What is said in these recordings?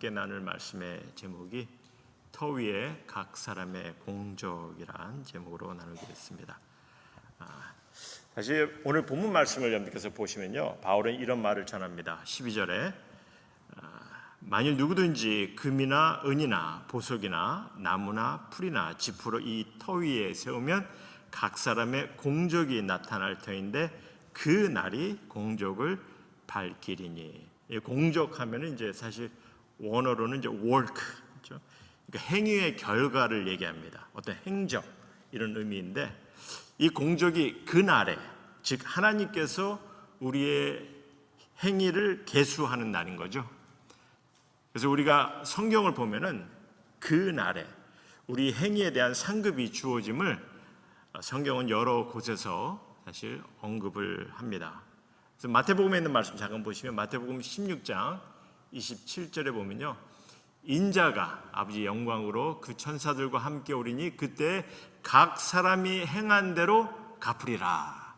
함께 나눌 말씀의 제목이 터 위에 각 사람의 공적이란 제목으로 나누겠습니다. 사실 오늘 본문 말씀을 여러분께서 보시면요, 바울은 이런 말을 전합니다. 12절에 만일 누구든지 금이나 은이나 보석이나 나무나 풀이나 지푸로 이 터 위에 세우면 각 사람의 공적이 나타날 터인데 그 날이 공적을 밝히리니. 공적하면은 이제 사실 원어로는 이제 work, 그렇죠? 그러니까 행위의 결과를 얘기합니다. 어떤 행적 이런 의미인데 이 공적이 그 날에, 즉 하나님께서 우리의 행위를 계수하는 날인 거죠. 그래서 우리가 성경을 보면은 그 날에 우리 행위에 대한 상급이 주어짐을 성경은 여러 곳에서 사실 언급을 합니다. 그래서 마태복음에 있는 말씀 잠깐 보시면 마태복음 16장 27절에 보면요, 인자가 아버지 영광으로 그 천사들과 함께 오리니 그때 각 사람이 행한 대로 갚으리라.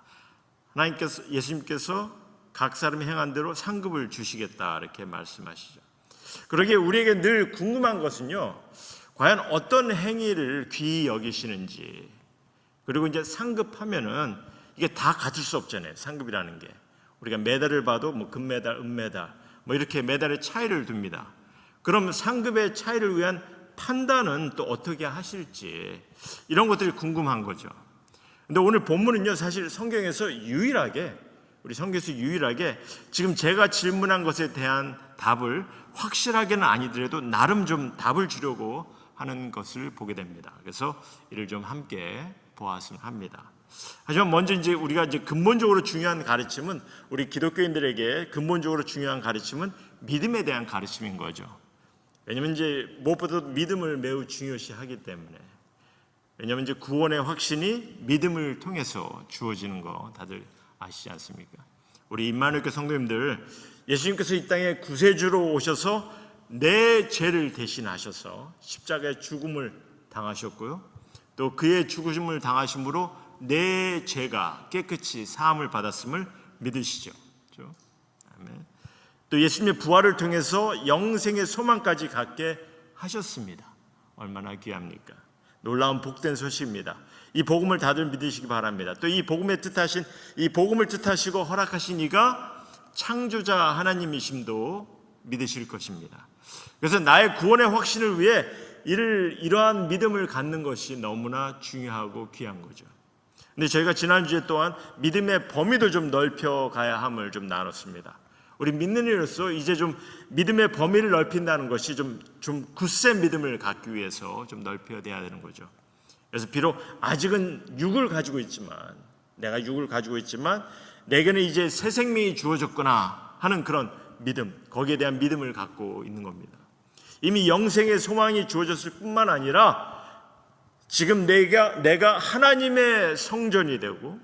하나님께서, 예수님께서 각 사람이 행한 대로 상급을 주시겠다 이렇게 말씀하시죠. 그러기에 우리에게 늘 궁금한 것은요, 과연 어떤 행위를 귀히 여기시는지, 그리고 이제 상급하면은 이게 다 갖출 수 없잖아요. 상급이라는 게 우리가 메달을 봐도 뭐 금메달, 은메달 뭐 이렇게 메달의 차이를 둡니다. 그럼 상급의 차이를 위한 판단은 또 어떻게 하실지, 이런 것들이 궁금한 거죠. 근데 오늘 본문은요, 사실 성경에서 유일하게, 우리 성경에서 유일하게 지금 제가 질문한 것에 대한 답을 확실하게는 아니더라도 나름 좀 답을 주려고 하는 것을 보게 됩니다. 그래서 이를 좀 함께 보았으면 합니다. 하지만 먼저 이제 우리가 이제 근본적으로 중요한 가르침은, 우리 기독교인들에게 근본적으로 중요한 가르침은 믿음에 대한 가르침인 거죠. 왜냐하면 이제 무엇보다도 믿음을 매우 중요시하기 때문에. 왜냐하면 이제 구원의 확신이 믿음을 통해서 주어지는 거 다들 아시지 않습니까? 우리 임마누엘 성도님들, 예수님께서 이 땅에 구세주로 오셔서 내 죄를 대신하셔서 십자가의 죽음을 당하셨고요, 또 그의 죽으심을 당하심으로 내 죄가 깨끗이 사함을 받았음을 믿으시죠. 그렇죠? 아멘. 또 예수님의 부활을 통해서 영생의 소망까지 갖게 하셨습니다. 얼마나 귀합니까? 놀라운 복된 소식입니다. 이 복음을 다들 믿으시기 바랍니다. 또 이 복음의 뜻하신, 이 복음을 뜻하시고 허락하신 이가 창조자 하나님이심도 믿으실 것입니다. 그래서 나의 구원의 확신을 위해 이러한 믿음을 갖는 것이 너무나 중요하고 귀한 거죠. 근데 저희가 지난주에 또한 믿음의 범위도 좀 넓혀가야 함을 좀 나눴습니다. 우리 믿는 이로서 이제 좀 믿음의 범위를 넓힌다는 것이 좀 굳센 믿음을 갖기 위해서 좀 넓혀야 되는 거죠. 그래서 비록 아직은 육을 가지고 있지만, 내가 육을 가지고 있지만 내게는 이제 새 생명이 주어졌구나 하는 그런 믿음, 거기에 대한 믿음을 갖고 있는 겁니다. 이미 영생의 소망이 주어졌을 뿐만 아니라 지금 내가 하나님의 성전이 되고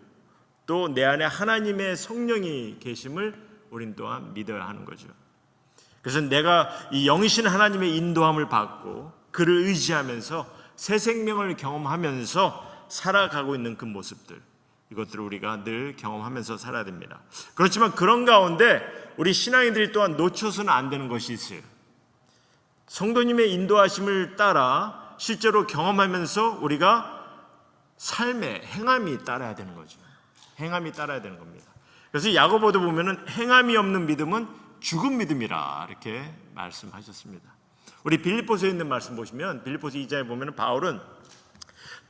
또 내 안에 하나님의 성령이 계심을 우린 또한 믿어야 하는 거죠. 그래서 내가 이 영이신 하나님의 인도함을 받고 그를 의지하면서 새 생명을 경험하면서 살아가고 있는 그 모습들, 이것들을 우리가 늘 경험하면서 살아야 됩니다. 그렇지만 그런 가운데 우리 신앙인들이 또한 놓쳐서는 안 되는 것이 있어요. 성도님의 인도하심을 따라 실제로 경험하면서 우리가 삶의 행함이 따라야 되는 거죠. 행함이 따라야 되는 겁니다. 그래서 야고보도 보면은 행함이 없는 믿음은 죽은 믿음이라 이렇게 말씀하셨습니다. 우리 빌립보서에 있는 말씀 보시면 빌립보서 2장에 보면은 바울은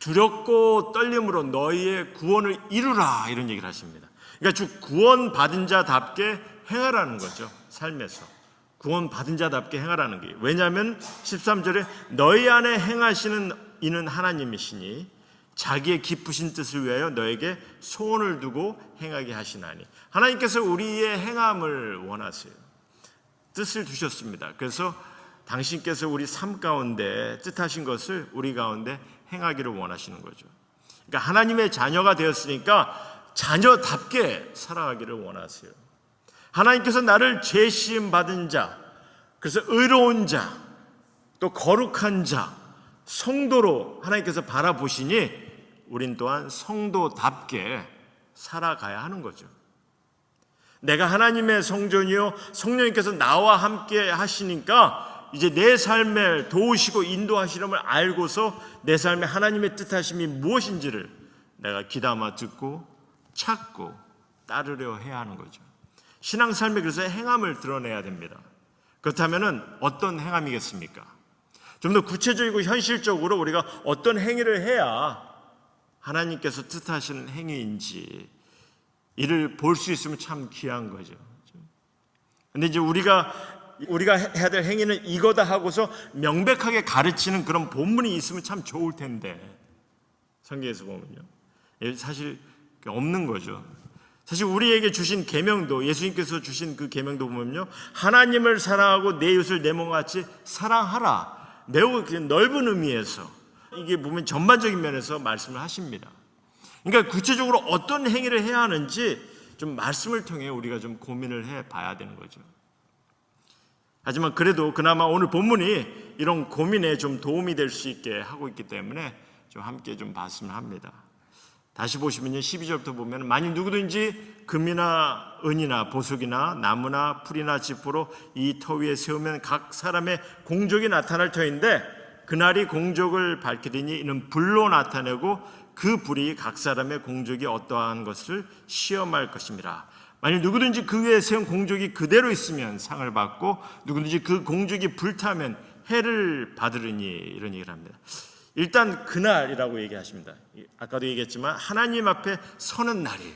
두렵고 떨림으로 너희의 구원을 이루라 이런 얘기를 하십니다. 그러니까 즉 구원 받은 자답게 행하라는 거죠. 삶에서 구원 받은 자답게 행하라는 게. 왜냐하면 13절에 너희 안에 행하시는 이는 하나님이시니 자기의 기쁘신 뜻을 위하여 너에게 소원을 두고 행하게 하시나니. 하나님께서 우리의 행함을 원하세요. 뜻을 두셨습니다. 그래서 당신께서 우리 삶 가운데 뜻하신 것을 우리 가운데 행하기를 원하시는 거죠. 그러니까 하나님의 자녀가 되었으니까 자녀답게 살아가기를 원하세요. 하나님께서 나를 죄시임 받은 자, 그래서 의로운 자, 또 거룩한 자, 성도로 하나님께서 바라보시니 우린 또한 성도답게 살아가야 하는 거죠. 내가 하나님의 성전이요 성령님께서 나와 함께 하시니까 이제 내 삶에 도우시고 인도하시름을 알고서 내 삶에 하나님의 뜻하심이 무엇인지를 내가 귀담아 듣고 찾고 따르려 해야 하는 거죠. 신앙 삶에 그래서 행함을 드러내야 됩니다. 그렇다면 어떤 행함이겠습니까? 좀 더 구체적이고 현실적으로 우리가 어떤 행위를 해야 하나님께서 뜻하시는 행위인지 이를 볼 수 있으면 참 귀한 거죠. 근데 이제 우리가 해야 될 행위는 이거다 하고서 명백하게 가르치는 그런 본문이 있으면 참 좋을 텐데 성경에서 보면요, 사실 없는 거죠. 사실 우리에게 주신 계명도, 예수님께서 주신 그 계명도 보면요, 하나님을 사랑하고 내 이웃을 내 몸같이 사랑하라. 매우 넓은 의미에서 이게 보면 전반적인 면에서 말씀을 하십니다. 그러니까 구체적으로 어떤 행위를 해야 하는지 좀 말씀을 통해 우리가 좀 고민을 해봐야 되는 거죠. 하지만 그래도 그나마 오늘 본문이 이런 고민에 좀 도움이 될 수 있게 하고 있기 때문에 좀 함께 좀 봤으면 합니다. 다시 보시면요, 12절부터 보면 만일 누구든지 금이나 은이나 보석이나 나무나 풀이나 지푸로 이 터 위에 세우면 각 사람의 공적이 나타날 터인데 그날이 공적을 밝히리니 이는 불로 나타내고 그 불이 각 사람의 공적이 어떠한 것을 시험할 것입니다. 만일 누구든지 그 위에 세운 공적이 그대로 있으면 상을 받고 누구든지 그 공적이 불타면 해를 받으리니 이런 얘기를 합니다. 일단 그날이라고 얘기하십니다. 아까도 얘기했지만 하나님 앞에 서는 날이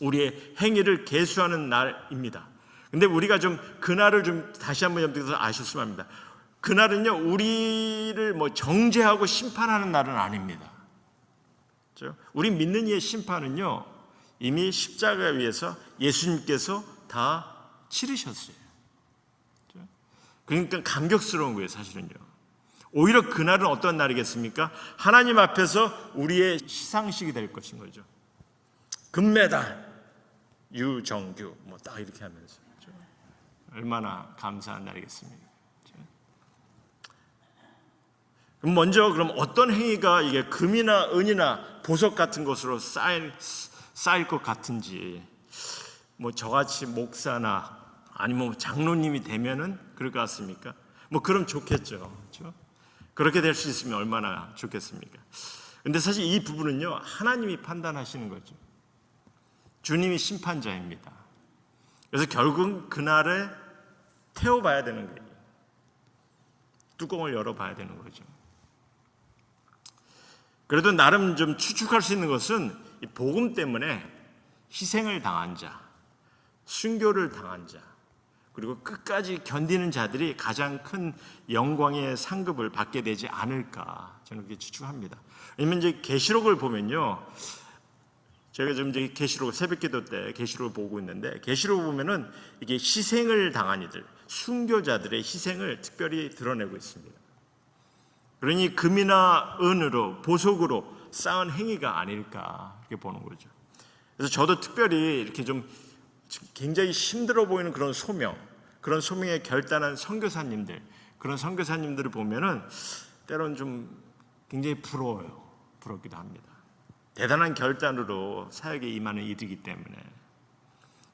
우리의 행위를 계수하는 날입니다. 근데 우리가 좀 그날을 좀 다시 한번 염두에서 아셨으면 합니다. 그날은요, 우리를 정죄하고 심판하는 날은 아닙니다. 그렇죠? 우리 믿는 이의 심판은요, 이미 십자가 위에서 예수님께서 다 치르셨어요. 그렇죠? 그러니까 감격스러운 거예요, 사실은요. 오히려 그날은 어떤 날이겠습니까? 하나님 앞에서 우리의 시상식이 될 것인 거죠. 금메달 유정규 딱 이렇게 하면서, 그렇죠? 얼마나 감사한 날이겠습니까? 그렇죠? 그럼 먼저 그럼 어떤 행위가 이게 금이나 은이나 보석 같은 것으로 쌓일 것 같은지, 저같이 목사나 아니면 장로님이 되면은 그럴 것 같습니까? 그럼 좋겠죠. 그렇죠? 그렇게 될 수 있으면 얼마나 좋겠습니까? 근데 사실 이 부분은요, 하나님이 판단하시는 거죠. 주님이 심판자입니다. 그래서 결국 그날에 태워봐야 되는 거예요. 뚜껑을 열어봐야 되는 거죠. 그래도 나름 좀 추측할 수 있는 것은 이 복음 때문에 희생을 당한 자, 순교를 당한 자, 그리고 끝까지 견디는 자들이 가장 큰 영광의 상급을 받게 되지 않을까, 저는 그렇게 추측합니다. 왜냐면 이제 계시록을 보면요, 제가 지금 이제 계시록 새벽기도 때 계시록을 보고 있는데, 계시록 보면은 이게 희생을 당한 이들, 순교자들의 희생을 특별히 드러내고 있습니다. 그러니 금이나 은으로, 보석으로 쌓은 행위가 아닐까 이렇게 보는 거죠. 그래서 저도 특별히 이렇게 좀 굉장히 힘들어 보이는 그런 소명, 그런 소명에 결단한 선교사님들, 그런 선교사님들을 보면은 때로는 좀 굉장히 부럽기도 합니다. 대단한 결단으로 사역에 임하는 이들이기 때문에.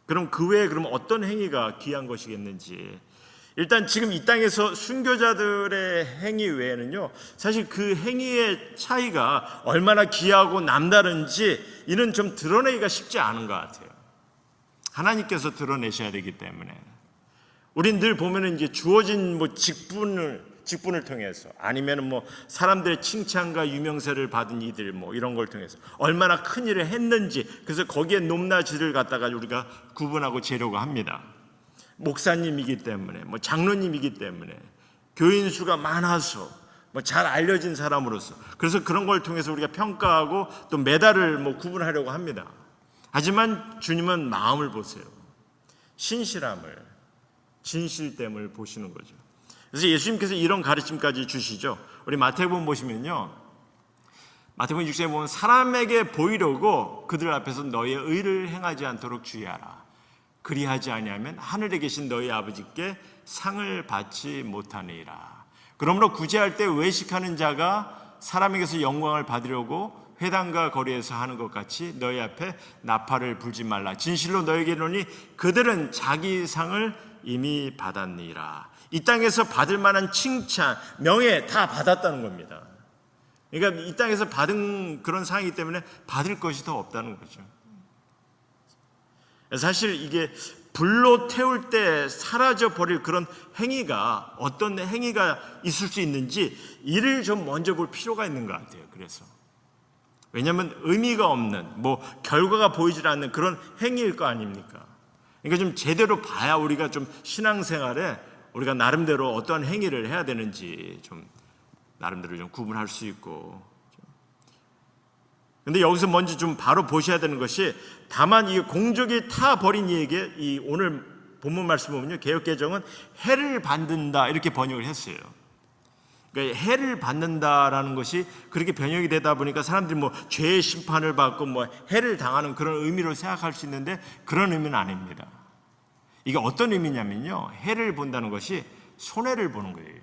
그럼 그 외에 그럼 어떤 행위가 귀한 것이겠는지, 일단 지금 이 땅에서 순교자들의 행위 외에는요, 사실 그 행위의 차이가 얼마나 귀하고 남다른지 이는 좀 드러내기가 쉽지 않은 것 같아요. 하나님께서 드러내셔야 되기 때문에. 우린 늘 보면은 이제 주어진 직분을 통해서, 아니면은 사람들의 칭찬과 유명세를 받은 이들 이런 걸 통해서 얼마나 큰 일을 했는지, 그래서 거기에 높낮이를 갖다가 우리가 구분하고 재려고 합니다. 목사님이기 때문에, 장로님이기 때문에, 교인 수가 많아서, 잘 알려진 사람으로서, 그래서 그런 걸 통해서 우리가 평가하고 또 메달을 구분하려고 합니다. 하지만 주님은 마음을 보세요. 신실함을, 진실됨을 보시는 거죠. 그래서 예수님께서 이런 가르침까지 주시죠. 우리 마태복음 보시면요, 마태복음 6장에 보면 사람에게 보이려고 그들 앞에서 너희의 의를 행하지 않도록 주의하라. 그리하지 아니하면 하늘에 계신 너희 아버지께 상을 받지 못하니라. 그러므로 구제할 때 외식하는 자가 사람에게서 영광을 받으려고 회당과 거리에서 하는 것 같이 너희 앞에 나팔을 불지 말라. 진실로 너희에게 이르노니 그들은 자기 상을 이미 받았니라. 이 땅에서 받을 만한 칭찬, 명예 다 받았다는 겁니다. 그러니까 이 땅에서 받은 그런 상황이기 때문에 받을 것이 더 없다는 거죠. 사실 이게 불로 태울 때 사라져 버릴 그런 행위가 어떤 행위가 있을 수 있는지 이를 좀 먼저 볼 필요가 있는 것 같아요. 그래서 왜냐하면 의미가 없는 결과가 보이질 않는 그런 행위일 거 아닙니까? 그러니까 좀 제대로 봐야 우리가 좀 신앙생활에 우리가 나름대로 어떠한 행위를 해야 되는지 좀 나름대로 좀 구분할 수 있고. 근데 여기서 먼저 좀 바로 보셔야 되는 것이, 다만 이 공적이 타 버린 이에게 이 오늘 본문 말씀 보면요, 개역개정은 해를 받는다 이렇게 번역을 했어요. 그러니까 해를 받는다라는 것이 그렇게 번역이 되다 보니까 사람들이 죄의 심판을 받고 해를 당하는 그런 의미로 생각할 수 있는데, 그런 의미는 아닙니다. 이게 어떤 의미냐면요, 해를 본다는 것이 손해를 보는 거예요.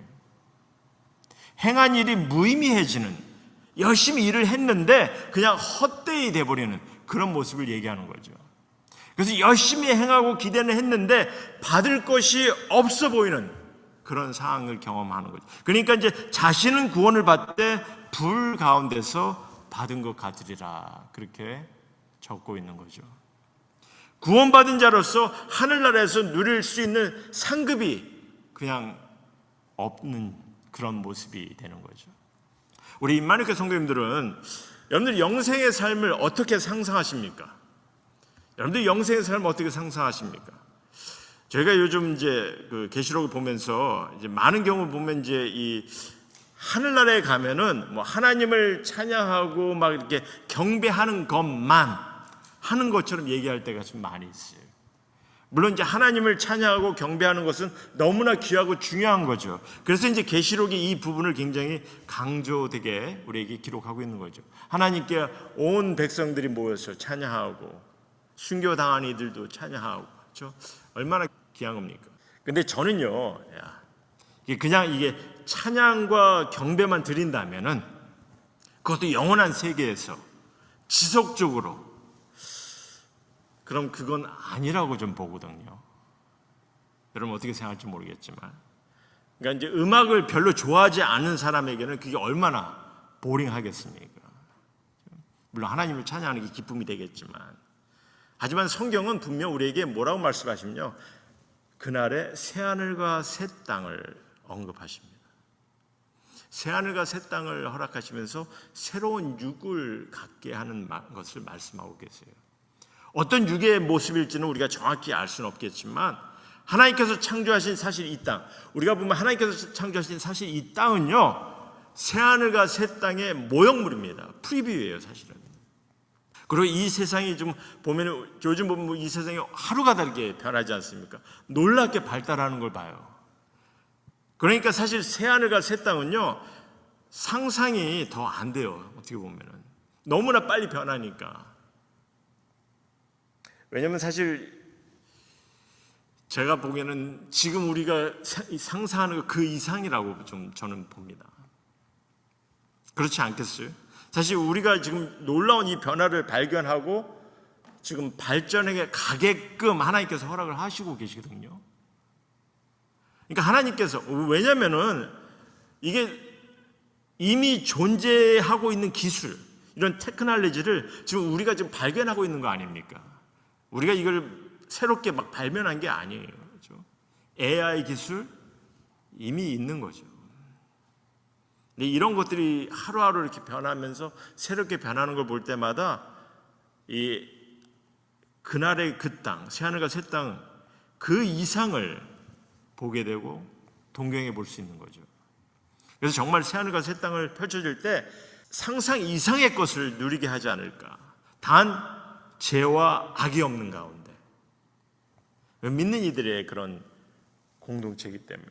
행한 일이 무의미해지는, 열심히 일을 했는데 그냥 헛되이 돼버리는 그런 모습을 얘기하는 거죠. 그래서 열심히 행하고 기대는 했는데 받을 것이 없어 보이는 그런 상황을 경험하는 거죠. 그러니까 이제 자신은 구원을 받되 불 가운데서 받은 것 같으리라, 그렇게 적고 있는 거죠. 구원받은 자로서 하늘나라에서 누릴 수 있는 상급이 그냥 없는 그런 모습이 되는 거죠. 우리 임마누엘 성도님들은 여러분들 영생의 삶을 어떻게 상상하십니까? 여러분들 영생의 삶을 어떻게 상상하십니까? 저희가 요즘 이제 그 계시록을 보면서 이제 많은 경우 보면 이제 이 하늘나라에 가면은 하나님을 찬양하고 막 이렇게 경배하는 것만 하는 것처럼 얘기할 때가 좀 많이 있어요. 물론 이제 하나님을 찬양하고 경배하는 것은 너무나 귀하고 중요한 거죠. 그래서 이제 계시록이 이 부분을 굉장히 강조되게 우리에게 기록하고 있는 거죠. 하나님께 온 백성들이 모여서 찬양하고 순교당한 이들도 찬양하고, 그렇죠? 얼마나 귀한 겁니까? 근데 저는요, 그냥 이게 찬양과 경배만 드린다면은 그것도 영원한 세계에서 지속적으로, 그럼 그건 아니라고 좀 보거든요. 여러분 어떻게 생각할지 모르겠지만, 그러니까 이제 음악을 별로 좋아하지 않는 사람에게는 그게 얼마나 보링하겠습니까? 물론 하나님을 찬양하는 게 기쁨이 되겠지만, 하지만 성경은 분명 우리에게 뭐라고 말씀하시면요, 그날에 새하늘과 새 땅을 언급하십니다. 새하늘과 새 땅을 허락하시면서 새로운 육을 갖게 하는 것을 말씀하고 계세요. 어떤 육의 모습일지는 우리가 정확히 알 수는 없겠지만, 하나님께서 창조하신 사실 이 땅, 우리가 보면 하나님께서 창조하신 사실 이 땅은요, 새하늘과 새 땅의 모형물입니다. 프리뷰예요, 사실은. 그리고 이 세상이 좀 보면, 요즘 보면 이 세상이 하루가 다르게 변하지 않습니까? 놀랍게 발달하는 걸 봐요. 그러니까 사실 새하늘과 새 땅은요, 상상이 더 안 돼요. 어떻게 보면은 너무나 빨리 변하니까. 왜냐하면 사실 제가 보기에는 지금 우리가 상상하는 것 그 이상이라고 좀 저는 봅니다. 그렇지 않겠어요? 사실 우리가 지금 놀라운 이 변화를 발견하고 지금 발전해 가게끔 하나님께서 허락을 하시고 계시거든요. 그러니까 하나님께서, 왜냐면은 이게 이미 존재하고 있는 기술, 이런 테크놀로지를 지금 우리가 지금 발견하고 있는 거 아닙니까? 우리가 이걸 새롭게 막 발명한 게 아니에요. 그렇죠? AI 기술 이미 있는 거죠. 근데 이런 것들이 하루하루 이렇게 변하면서 새롭게 변하는 걸 볼 때마다 이 그날의 그 땅, 새하늘과 새 땅, 그 이상을 보게 되고 동경해 볼 수 있는 거죠. 그래서 정말 새하늘과 새 땅을 펼쳐질 때 상상 이상의 것을 누리게 하지 않을까. 단 죄와 악이 없는 가운데, 믿는 이들의 그런 공동체이기 때문에,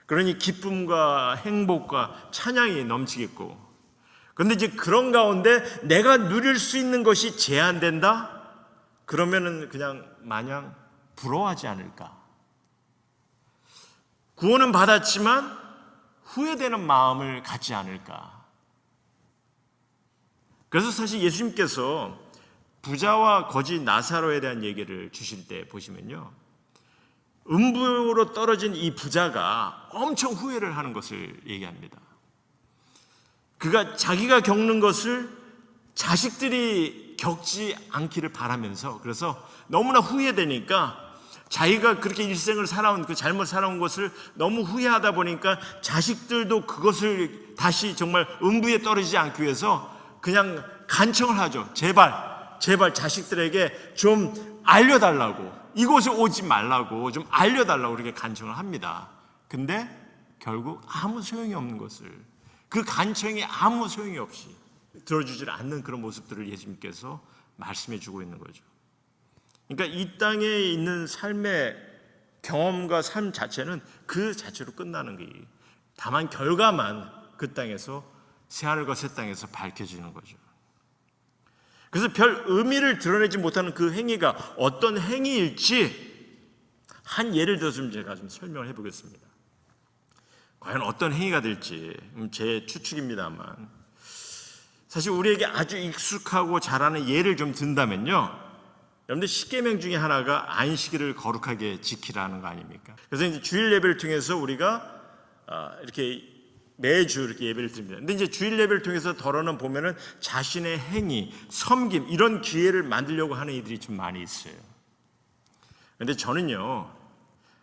그러니 기쁨과 행복과 찬양이 넘치겠고, 그런데 이제 그런 가운데 내가 누릴 수 있는 것이 제한된다? 그러면은 그냥 마냥 부러워하지 않을까. 구원은 받았지만 후회되는 마음을 갖지 않을까. 그래서 사실 예수님께서 부자와 거지 나사로에 대한 얘기를 주실 때 보시면요, 음부로 떨어진 이 부자가 엄청 후회를 하는 것을 얘기합니다. 그가 자기가 겪는 것을 자식들이 겪지 않기를 바라면서, 그래서 너무나 후회되니까 자기가 그렇게 일생을 살아온 그 잘못 살아온 것을 너무 후회하다 보니까 자식들도 그것을 다시 정말 음부에 떨어지지 않기 위해서 그냥 간청을 하죠. 제발 자식들에게 좀 알려달라고, 이곳에 오지 말라고 좀 알려달라고 그렇게 간청을 합니다. 근데 결국 아무 소용이 없는 것을, 그 간청이 아무 소용이 없이 들어주질 않는 그런 모습들을 예수님께서 말씀해 주고 있는 거죠. 그러니까 이 땅에 있는 삶의 경험과 삶 자체는 그 자체로 끝나는 거예요. 다만 결과만 그 땅에서, 새하늘과 새 땅에서 밝혀지는 거죠. 그래서 별 의미를 드러내지 못하는 그 행위가 어떤 행위일지 한 예를 들어서 제가 좀 설명을 해보겠습니다. 과연 어떤 행위가 될지 제 추측입니다만, 사실 우리에게 아주 익숙하고 잘 아는 예를 좀 든다면요, 여러분들 십계명 중에 하나가 안식일을 거룩하게 지키라는 거 아닙니까? 그래서 이제 주일 예배를 통해서 우리가 이렇게 매주 이렇게 예배를 드립니다. 근데 이제 주일 예배를 통해서 더러는 보면은 자신의 행위, 섬김, 이런 기회를 만들려고 하는 이들이 좀 많이 있어요. 근데 저는요,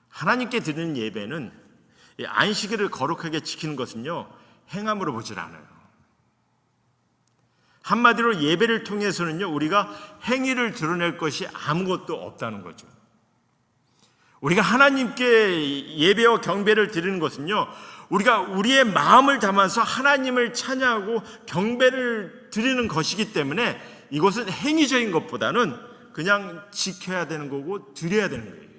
하나님께 드리는 예배는 이 안식일을 거룩하게 지키는 것은요, 행함으로 보질 않아요. 한마디로 예배를 통해서는요, 우리가 행위를 드러낼 것이 아무것도 없다는 거죠. 우리가 하나님께 예배와 경배를 드리는 것은요, 우리가 우리의 마음을 담아서 하나님을 찬양하고 경배를 드리는 것이기 때문에 이것은 행위적인 것보다는 그냥 지켜야 되는 거고 드려야 되는 거예요.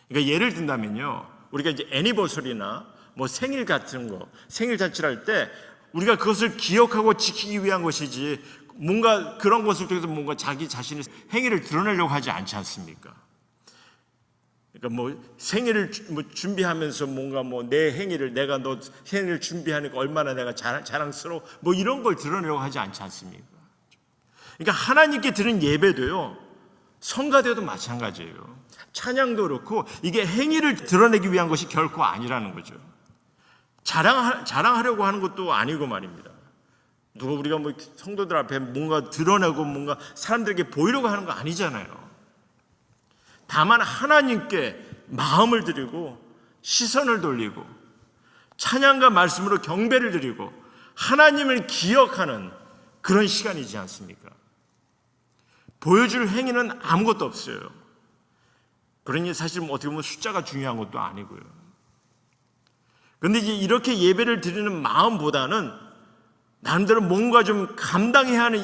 그러니까 예를 든다면요, 우리가 이제 애니버서리나 뭐 생일 같은 거, 생일 잔치를 할 때 우리가 그것을 기억하고 지키기 위한 것이지, 뭔가 그런 것을 통해서 뭔가 자기 자신의 행위를 드러내려고 하지 않지 않습니까? 그러니까 뭐 생일을 준비하면서 뭔가 뭐 내 행위를, 내가 너 생일을 준비하니까 얼마나 내가 자랑스러워, 뭐 이런 걸 드러내려고 하지 않지 않습니까? 그러니까 하나님께 드리는 예배도요, 성가대도 마찬가지예요. 찬양도 그렇고 이게 행위를 드러내기 위한 것이 결코 아니라는 거죠. 자랑하려고 하는 것도 아니고 말입니다. 누가 우리가 뭐 성도들 앞에 뭔가 드러내고 뭔가 사람들에게 보이려고 하는 거 아니잖아요. 다만 하나님께 마음을 드리고 시선을 돌리고 찬양과 말씀으로 경배를 드리고 하나님을 기억하는 그런 시간이지 않습니까? 보여줄 행위는 아무것도 없어요. 그러니 사실 어떻게 보면 숫자가 중요한 것도 아니고요. 그런데 이제 이렇게 예배를 드리는 마음보다는 나름대로 뭔가 좀 감당해야 하는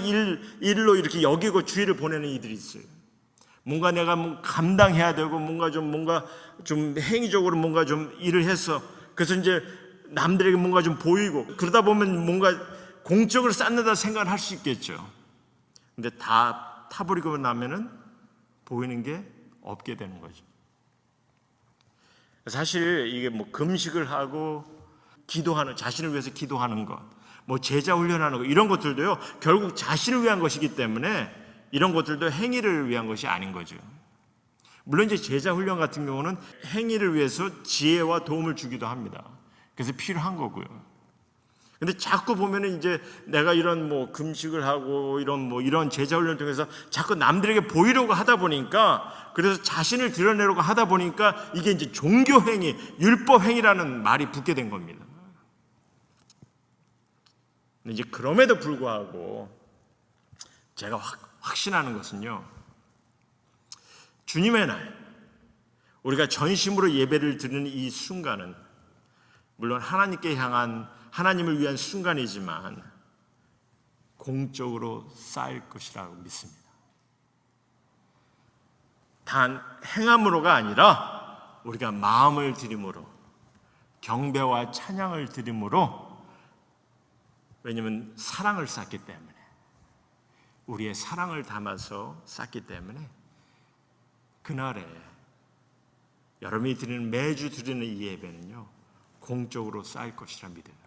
일로 이렇게 여기고 주의를 보내는 이들이 있어요. 뭔가 내가 감당해야 되고 뭔가 좀 행위적으로 뭔가 좀 일을 해서, 그래서 이제 남들에게 뭔가 좀 보이고, 그러다 보면 뭔가 공적으로 쌓는다 생각을 할 수 있겠죠. 근데 다 타버리고 나면은 보이는 게 없게 되는 거죠. 사실 이게 뭐 금식을 하고 기도하는, 자신을 위해서 기도하는 것, 뭐 제자 훈련하는 것, 이런 것들도요, 결국 자신을 위한 것이기 때문에 이런 것들도 행위를 위한 것이 아닌 거죠. 물론 이제 제자 훈련 같은 경우는 행위를 위해서 지혜와 도움을 주기도 합니다. 그래서 필요한 거고요. 근데 자꾸 보면은 이제 내가 이런 뭐 금식을 하고 이런 제자 훈련을 통해서 자꾸 남들에게 보이려고 하다 보니까, 그래서 자신을 드러내려고 하다 보니까 이게 이제 종교 행위, 율법 행위라는 말이 붙게 된 겁니다. 근데 이제 그럼에도 불구하고 제가 확신하는 것은요, 주님의 날, 우리가 전심으로 예배를 드리는 이 순간은 물론 하나님께 향한, 하나님을 위한 순간이지만 공적으로 쌓일 것이라고 믿습니다. 단 행함으로가 아니라 우리가 마음을 드림으로, 경배와 찬양을 드림으로, 왜냐하면 사랑을 쌓기 때문에, 우리의 사랑을 담아서 쌓기 때문에 그날에 여러분이 드리는, 매주 드리는 이 예배는요, 공적으로 쌓일 것이라 믿어요.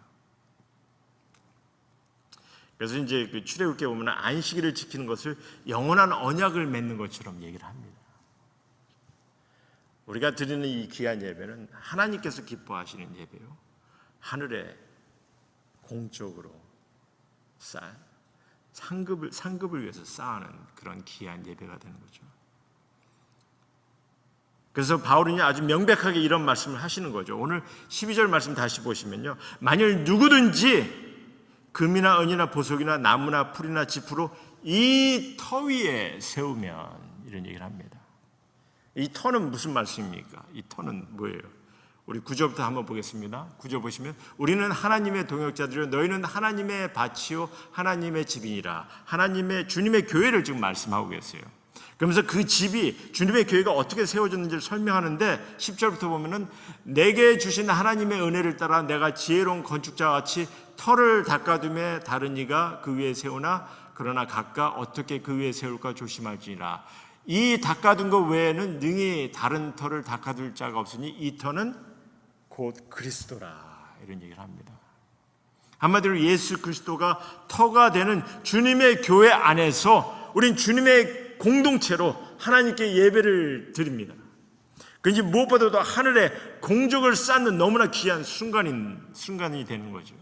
그래서 이제 그 출애굽기에 보면 안식일을 지키는 것을 영원한 언약을 맺는 것처럼 얘기를 합니다. 우리가 드리는 이 귀한 예배는 하나님께서 기뻐하시는 예배요, 하늘에 공적으로 상급을 위해서 쌓아는 그런 귀한 예배가 되는 거죠. 그래서 바울은 아주 명백하게 이런 말씀을 하시는 거죠. 오늘 12절 말씀 다시 보시면요, 만일 누구든지 금이나 은이나 보석이나 나무나 풀이나 지푸로 이 터 위에 세우면, 이런 얘기를 합니다. 이 터는 무슨 말씀입니까? 이 터는 뭐예요? 우리 9절부터 한번 보겠습니다. 9절 보시면, 우리는 하나님의 동역자들이요 너희는 하나님의 밭이요 하나님의 집이니라. 주님의 교회를 지금 말씀하고 계세요. 그러면서 그 집이, 주님의 교회가 어떻게 세워졌는지를 설명하는데 10절부터 보면은, 내게 주신 하나님의 은혜를 따라 내가 지혜로운 건축자와 같이 터를 닦아둠에 다른 이가 그 위에 세우나 그러나 각각 어떻게 그 위에 세울까 조심할지니라. 이 닦아둔 것 외에는 능히 다른 터를 닦아둘 자가 없으니 이 터는 곧 그리스도라, 이런 얘기를 합니다. 한마디로 예수 그리스도가 터가 되는 주님의 교회 안에서 우린 주님의 공동체로 하나님께 예배를 드립니다. 그런지 무엇보다도 하늘에 공적을 쌓는 너무나 귀한 순간이 되는 거죠.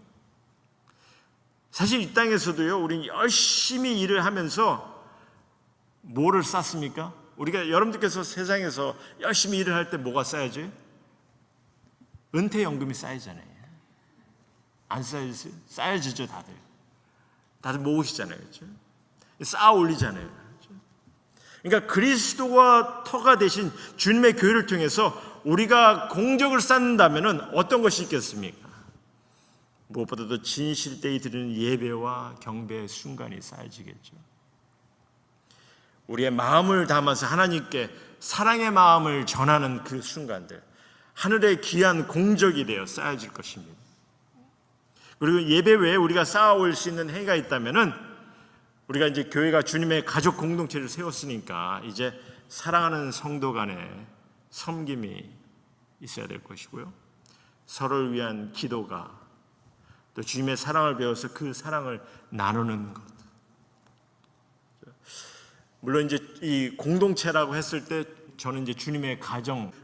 사실 이 땅에서도요, 우린 열심히 일을 하면서 뭐를 쌓습니까? 우리가, 여러분들께서 세상에서 열심히 일을 할 때 뭐가 쌓여져요? 은퇴연금이 쌓이잖아요. 안 쌓여지세요? 쌓여지죠, 다들 모으시잖아요, 그렇죠? 쌓아 올리잖아요. 그렇죠? 그러니까 그리스도가 터가 되신 주님의 교회를 통해서 우리가 공적을 쌓는다면은 어떤 것이 있겠습니까? 무엇보다도 진실되이 드리는 예배와 경배의 순간이 쌓여지겠죠. 우리의 마음을 담아서 하나님께 사랑의 마음을 전하는 그 순간들, 하늘의 귀한 공적이 되어 쌓여질 것입니다. 그리고 예배 외에 우리가 쌓아올 수 있는 행위가 있다면은, 우리가 이제 교회가 주님의 가족 공동체를 세웠으니까 이제 사랑하는 성도 간에 섬김이 있어야 될 것이고요, 서로를 위한 기도가, 또 주님의 사랑을 배워서 그 사랑을 나누는 것. 물론 이제 이 공동체라고 했을 때 저는 이제 주님의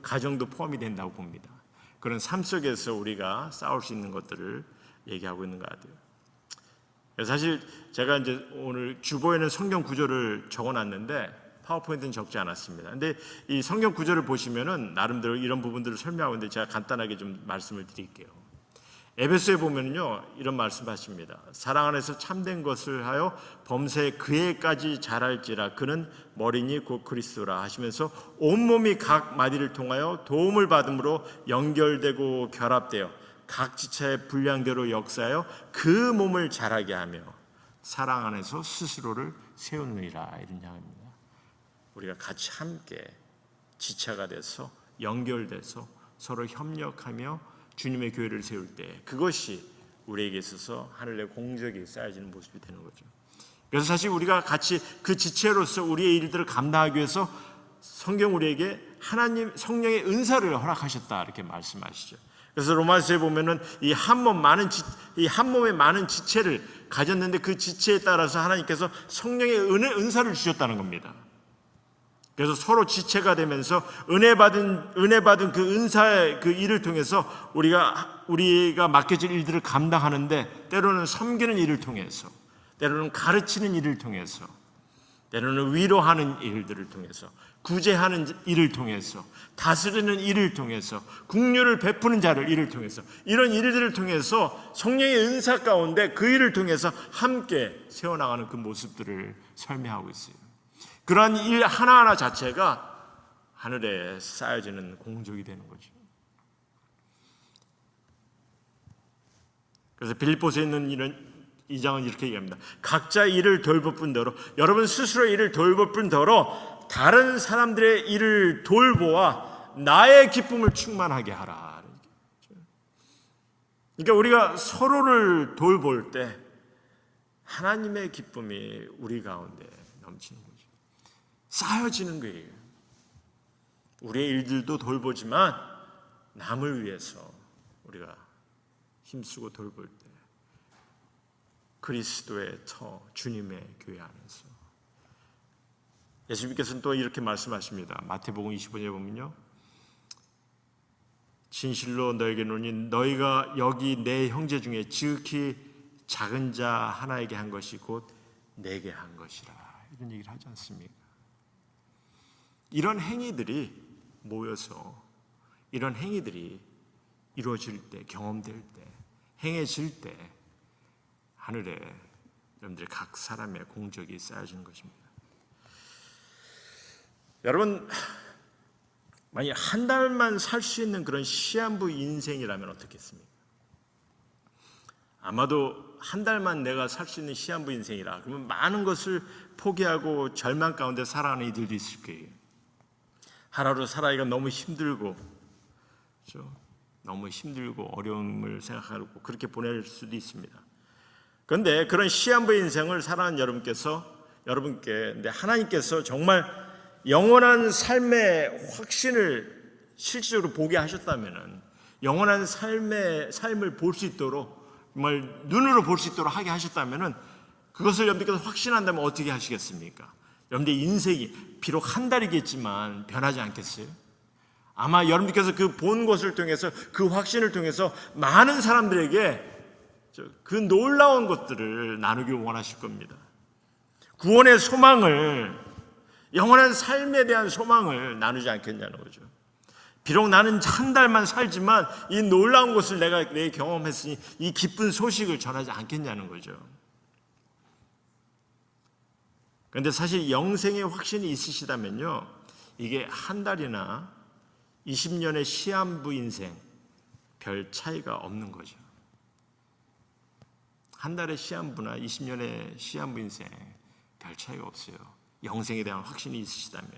가정도 포함이 된다고 봅니다. 그런 삶 속에서 우리가 싸울 수 있는 것들을 얘기하고 있는 것 같아요. 사실 제가 이제 오늘 주보에는 성경 구절을 적어놨는데 파워포인트는 적지 않았습니다. 근데 이 성경 구절을 보시면은 나름대로 이런 부분들을 설명하고 있는데 제가 간단하게 좀 말씀을 드릴게요. 에베소에 보면요, 이런 말씀하십니다. 사랑 안에서 참된 것을 하여 범사에 그에까지 자랄지라. 그는 머리니 곧 그리스도라 하시면서 온몸이 각 마디를 통하여 도움을 받음으로 연결되고 결합되어 각 지체의 분량대로 역사하여 그 몸을 자라게 하며 사랑 안에서 스스로를 세우느니라, 이런 이야기입니다. 우리가 같이 함께 지체가 돼서 연결돼서 서로 협력하며 주님의 교회를 세울 때, 그것이 우리에게 있어서 하늘의 공적이 쌓여지는 모습이 되는 거죠. 그래서 사실 우리가 같이 그 지체로서 우리의 일들을 감당하기 위해서 성경 우리에게 하나님 성령의 은사를 허락하셨다, 이렇게 말씀하시죠. 그래서 로마서에 보면은 이 한 몸의 많은 지체를 가졌는데 그 지체에 따라서 하나님께서 성령의 은사를 주셨다는 겁니다. 그래서 서로 지체가 되면서 은혜 받은 그 은사의 그 일을 통해서 우리가 맡겨질 일들을 감당하는데, 때로는 섬기는 일을 통해서, 때로는 가르치는 일을 통해서, 때로는 위로하는 일들을 통해서, 구제하는 일을 통해서, 다스리는 일을 통해서, 긍휼을 베푸는 일을 통해서, 이런 일들을 통해서 성령의 은사 가운데 그 일을 통해서 함께 세워나가는 그 모습들을 설명하고 있어요. 그러한 일 하나하나 자체가 하늘에 쌓여지는 공적이 되는 거죠. 그래서 빌립보서에 있는 이 장은 이렇게 얘기합니다. 각자 일을 돌볼 뿐더러, 여러분 스스로 일을 돌볼 뿐더러 다른 사람들의 일을 돌보아 나의 기쁨을 충만하게 하라. 그러니까 우리가 서로를 돌볼 때 하나님의 기쁨이 우리 가운데 넘치는 거죠. 쌓여지는 거예요. 우리의 일들도 돌보지만 남을 위해서 우리가 힘쓰고 돌볼 때 그리스도의 터, 주님의 교회 안에서 예수님께서는 또 이렇게 말씀하십니다. 마태복음 25절에 보면요, 진실로 너에게 이르노니 너희가 여기 내 형제 중에 지극히 작은 자 하나에게 한 것이 곧 내게 한 것이라. 이런 얘기를 하지 않습니까? 이런 행위들이 모여서 이런 행위들이 이루어질 때, 경험될 때, 행해질 때 하늘에 여러분들 각 사람의 공적이 쌓여지는 것입니다. 여러분, 만약 한 달만 살 수 있는 그런 시한부 인생이라면 어떻겠습니까? 아마도 한 달만 내가 살 수 있는 시한부 인생이라 그러면 많은 것을 포기하고 절망 가운데 살아가는 이들도 있을 거예요. 하루하루 살아가기가 너무 힘들고, 그렇죠? 너무 힘들고 어려움을 생각하고 그렇게 보낼 수도 있습니다. 그런데 그런 시한부 인생을 살아가는 여러분께 하나님께서 정말 영원한 삶의 확신을 실질적으로 보게 하셨다면은, 영원한 삶을 볼 수 있도록, 정말 눈으로 볼 수 있도록 하게 하셨다면은, 그것을 여러분께서 확신한다면 어떻게 하시겠습니까? 여러분들 인생이 비록 한 달이겠지만 변하지 않겠어요? 아마 여러분께서 그 본 것을 통해서, 그 확신을 통해서 많은 사람들에게 그 놀라운 것들을 나누길 원하실 겁니다. 구원의 소망을, 영원한 삶에 대한 소망을 나누지 않겠냐는 거죠. 비록 나는 한 달만 살지만 이 놀라운 것을 내가 경험했으니 이 기쁜 소식을 전하지 않겠냐는 거죠. 그런데 사실 영생의 확신이 있으시다면요, 이게 한 달이나 20년의 시한부 인생 별 차이가 없는 거죠. 한 달의 시한부나 20년의 시한부 인생 별 차이가 없어요. 영생에 대한 확신이 있으시다면,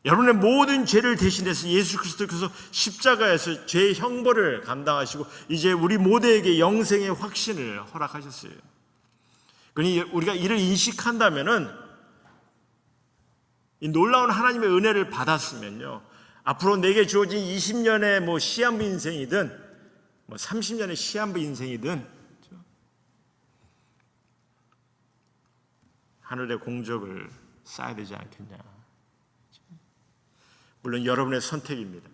여러분의 모든 죄를 대신해서 예수 그리스도께서 십자가에서 죄의 형벌을 감당하시고 이제 우리 모두에게 영생의 확신을 허락하셨어요. 그러니 우리가 이를 인식한다면은, 이 놀라운 하나님의 은혜를 받았으면요, 앞으로 내게 주어진 20년의 시한부 인생이든 30년의 시한부 인생이든 하늘의 공적을 쌓아야 되지 않겠냐. 물론 여러분의 선택입니다.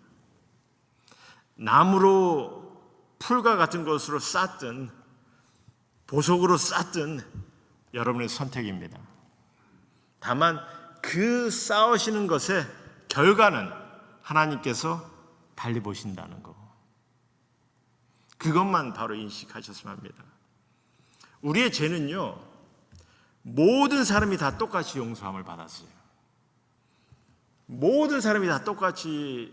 나무로 풀과 같은 것으로 쌓든 보석으로 쌓든 여러분의 선택입니다. 다만 그 쌓으시는 것의 결과는 하나님께서 달리 보신다는 거, 그것만 바로 인식하셨으면 합니다. 우리의 죄는요, 모든 사람이 다 똑같이 용서함을 받았어요. 모든 사람이 다 똑같이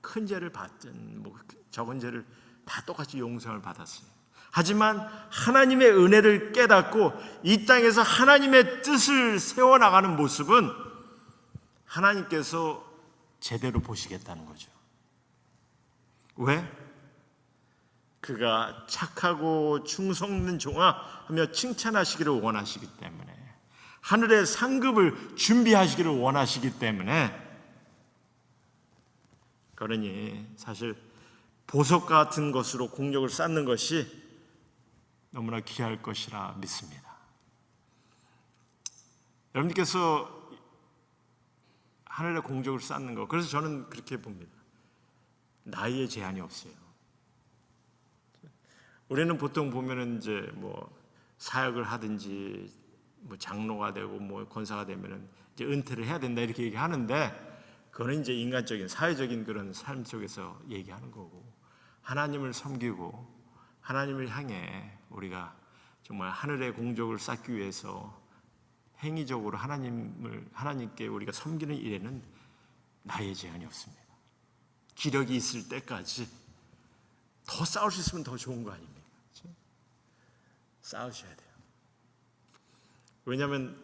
큰 죄를 받든 적은 죄를 다 똑같이 용서함을 받았어요. 하지만 하나님의 은혜를 깨닫고 이 땅에서 하나님의 뜻을 세워나가는 모습은 하나님께서 제대로 보시겠다는 거죠. 왜? 그가 착하고 충성 있는 종아 하며 칭찬하시기를 원하시기 때문에, 하늘의 상급을 준비하시기를 원하시기 때문에, 그러니 사실 보석 같은 것으로 공력을 쌓는 것이 너무나 귀할 것이라 믿습니다. 여러분께서 하늘의 공적을 쌓는 것, 그래서 저는 그렇게 봅니다. 나이에 제한이 없어요. 우리는 보통 보면은 이제 사역을 하든지 장로가 되고 권사가 되면은 이제 은퇴를 해야 된다 이렇게 얘기하는데, 그거는 이제 인간적인 사회적인 그런 삶 속에서 얘기하는 거고, 하나님을 섬기고 하나님을 향해 우리가 정말 하늘의 공적을 쌓기 위해서 행위적으로 하나님께 우리가 섬기는 일에는 나이의 제한이 없습니다. 기력이 있을 때까지 더 싸울 수 있으면 더 좋은 거 아닙니까? 그렇죠? 싸우셔야 돼요. 왜냐하면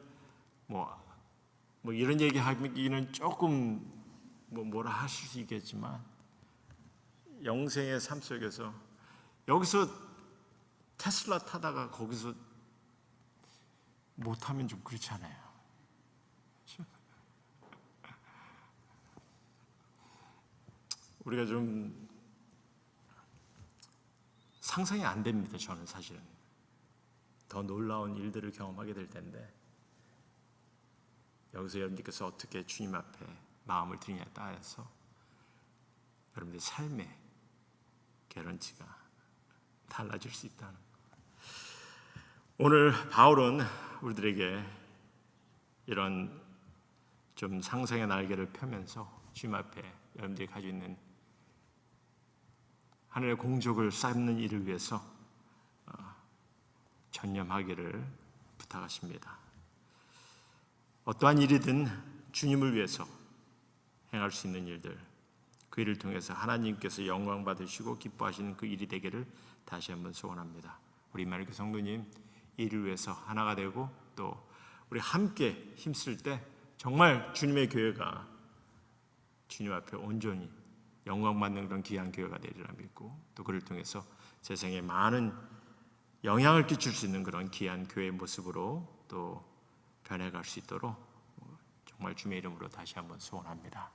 이런 얘기 하기는 조금 뭐라 하실 수 있겠지만, 영생의 삶 속에서 여기서 테슬라 타다가 거기서 못하면 좀 그렇잖아요. 우리가 좀 상상이 안 됩니다. 저는 사실은 더 놀라운 일들을 경험하게 될 텐데, 여기서 여러분들께서 어떻게 주님 앞에 마음을 드리냐에 따라서 여러분들의 삶에 개런티가 달라질 수 있다는 것. 오늘 바울은 우리들에게 이런 좀 상상의 날개를 펴면서 주님 앞에 여러분들이 가지고 있는 하늘의 공적을 쌓는 일을 위해서 전념하기를 부탁하십니다. 어떠한 일이든 주님을 위해서 행할 수 있는 일들, 그 일을 통해서 하나님께서 영광 받으시고 기뻐하시는 그 일이 되기를 다시 한번 소원합니다. 우리 이마누엘 성도님, 이 일을 위해서 하나가 되고 또 우리 함께 힘쓸 때 정말 주님의 교회가 주님 앞에 온전히 영광받는 그런 귀한 교회가 되리라 믿고, 또 그를 통해서 세상에 많은 영향을 끼칠 수 있는 그런 귀한 교회의 모습으로 또 변해갈 수 있도록 정말 주님의 이름으로 다시 한번 소원합니다.